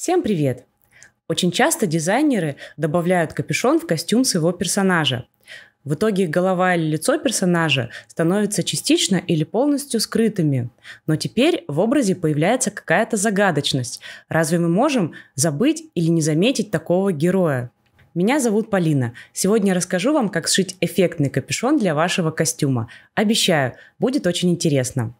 Всем привет! Очень часто дизайнеры добавляют капюшон в костюм своего персонажа. В итоге голова или лицо персонажа становятся частично или полностью скрытыми. Но теперь в образе появляется какая-то загадочность. Разве мы можем забыть или не заметить такого героя? Меня зовут Полина. Сегодня я расскажу вам, как сшить эффектный капюшон для вашего костюма. Обещаю, будет очень интересно.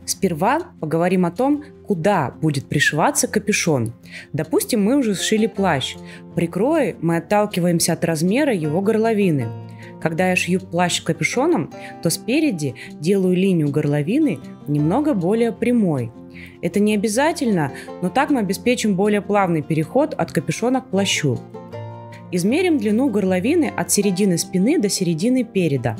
Сперва поговорим о том, куда будет пришиваться капюшон. Допустим, мы уже сшили плащ. При крое мы отталкиваемся от размера его горловины. Когда я шью плащ с капюшоном, то спереди делаю линию горловины немного более прямой. Это не обязательно, но так мы обеспечим более плавный переход от капюшона к плащу. Измерим длину горловины от середины спины до середины переда.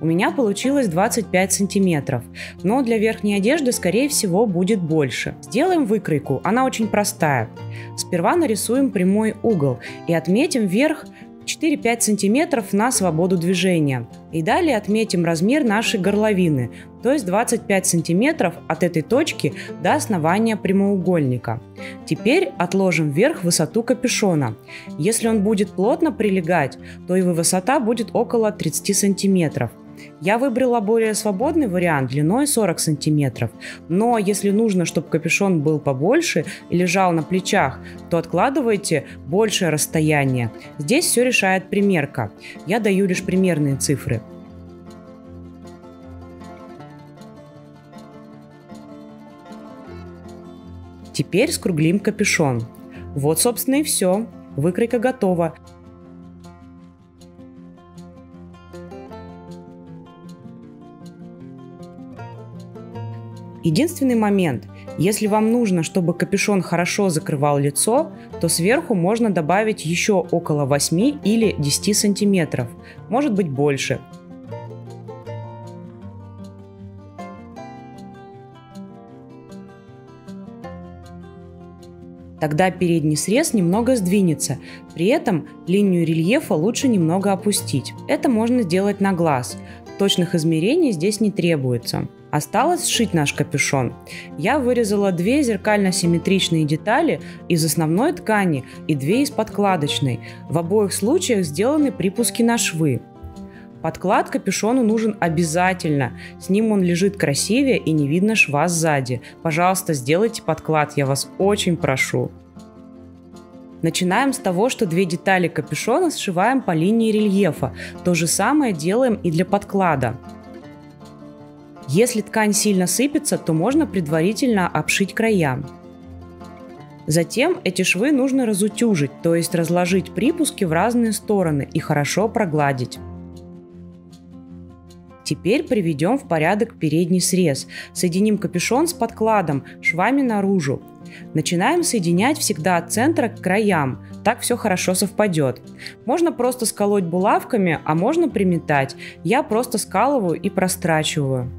У меня получилось 25 сантиметров, но для верхней одежды, скорее всего, будет больше. Сделаем выкройку, она очень простая. Сперва нарисуем прямой угол и отметим вверх 4-5 сантиметров на свободу движения. И далее отметим размер нашей горловины, то есть 25 сантиметров от этой точки до основания прямоугольника. Теперь отложим вверх высоту капюшона. Если он будет плотно прилегать, то его высота будет около 30 сантиметров. Я выбрала более свободный вариант длиной 40 сантиметров, но если нужно, чтобы капюшон был побольше и лежал на плечах, то откладывайте большее расстояние. Здесь все решает примерка. Я даю лишь примерные цифры. Теперь скруглим капюшон. Вот, собственно, и все. Выкройка готова. Единственный момент. Если вам нужно, чтобы капюшон хорошо закрывал лицо, то сверху можно добавить еще около 8 или 10 сантиметров. Может быть больше. Тогда передний срез немного сдвинется, при этом линию рельефа лучше немного опустить. Это можно сделать на глаз. Точных измерений здесь не требуется. Осталось сшить наш капюшон. Я вырезала 2 зеркально-симметричные детали из основной ткани и 2 из подкладочной. В обоих случаях сделаны припуски на швы. Подклад капюшону нужен обязательно. С ним он лежит красивее и не видно шва сзади. Пожалуйста, сделайте подклад, я вас очень прошу. Начинаем с того, что 2 детали капюшона сшиваем по линии рельефа. То же самое делаем и для подклада. Если ткань сильно сыпется, то можно предварительно обшить края. Затем эти швы нужно разутюжить, то есть разложить припуски в разные стороны и хорошо прогладить. Теперь приведем в порядок передний срез. Соединим капюшон с подкладом, швами наружу. Начинаем соединять всегда от центра к краям, так все хорошо совпадет. Можно просто сколоть булавками, а можно приметать. Я просто скалываю и прострачиваю.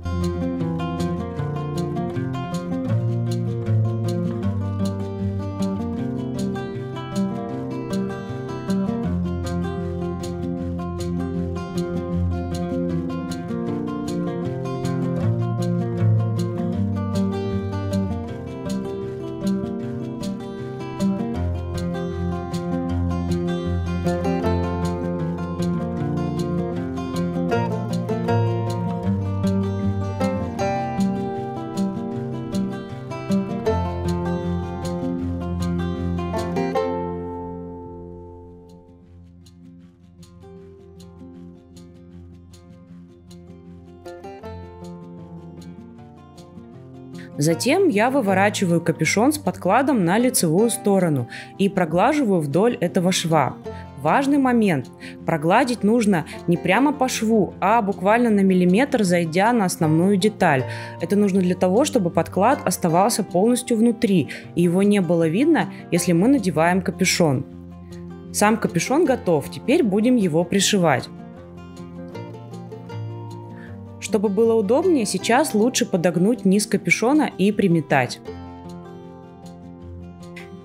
Затем я выворачиваю капюшон с подкладом на лицевую сторону и проглаживаю вдоль этого шва. Важный момент. Прогладить нужно не прямо по шву, а буквально на миллиметр, зайдя на основную деталь. Это нужно для того, чтобы подклад оставался полностью внутри, и его не было видно, если мы надеваем капюшон. Сам капюшон готов, теперь будем его пришивать. Чтобы было удобнее, сейчас лучше подогнуть низ капюшона и приметать.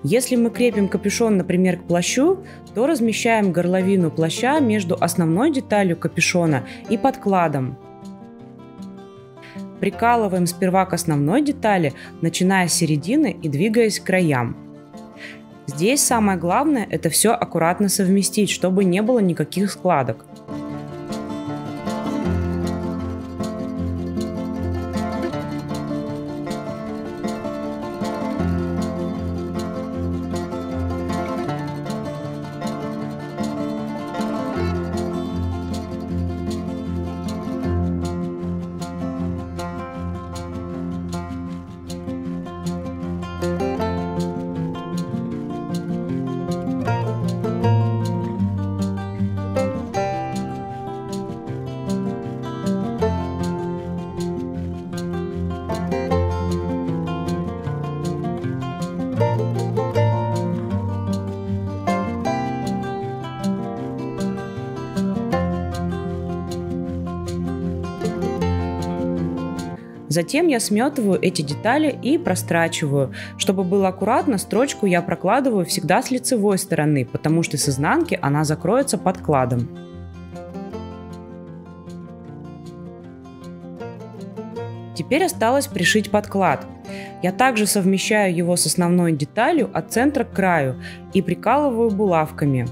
Если мы крепим капюшон, например, к плащу, то размещаем горловину плаща между основной деталью капюшона и подкладом. Прикалываем сперва к основной детали, начиная с середины и двигаясь к краям. Здесь самое главное – это все аккуратно совместить, чтобы не было никаких складок. Затем я сметываю эти детали и прострачиваю. Чтобы было аккуратно, строчку я прокладываю всегда с лицевой стороны, потому что с изнанки она закроется подкладом. Теперь осталось пришить подклад. Я также совмещаю его с основной деталью от центра к краю и прикалываю булавками.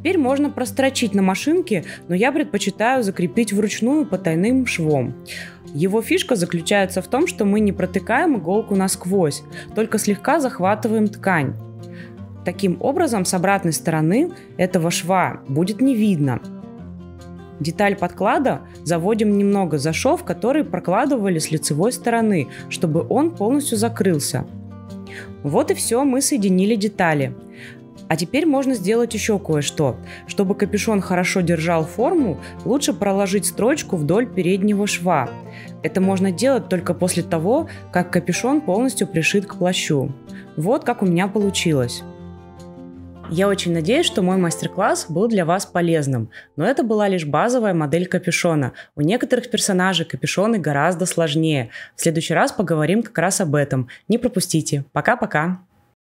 Теперь можно прострочить на машинке, но я предпочитаю закрепить вручную потайным швом. Его фишка заключается в том, что мы не протыкаем иголку насквозь, только слегка захватываем ткань. Таким образом, с обратной стороны этого шва будет не видно. Деталь подклада заводим немного за шов, который прокладывали с лицевой стороны, чтобы он полностью закрылся. Вот и все, мы соединили детали. А теперь можно сделать еще кое-что. Чтобы капюшон хорошо держал форму, лучше проложить строчку вдоль переднего шва. Это можно делать только после того, как капюшон полностью пришит к плащу. Вот как у меня получилось. Я очень надеюсь, что мой мастер-класс был для вас полезным, но это была лишь базовая модель капюшона. У некоторых персонажей капюшоны гораздо сложнее. В следующий раз поговорим как раз об этом. Не пропустите. Пока-пока!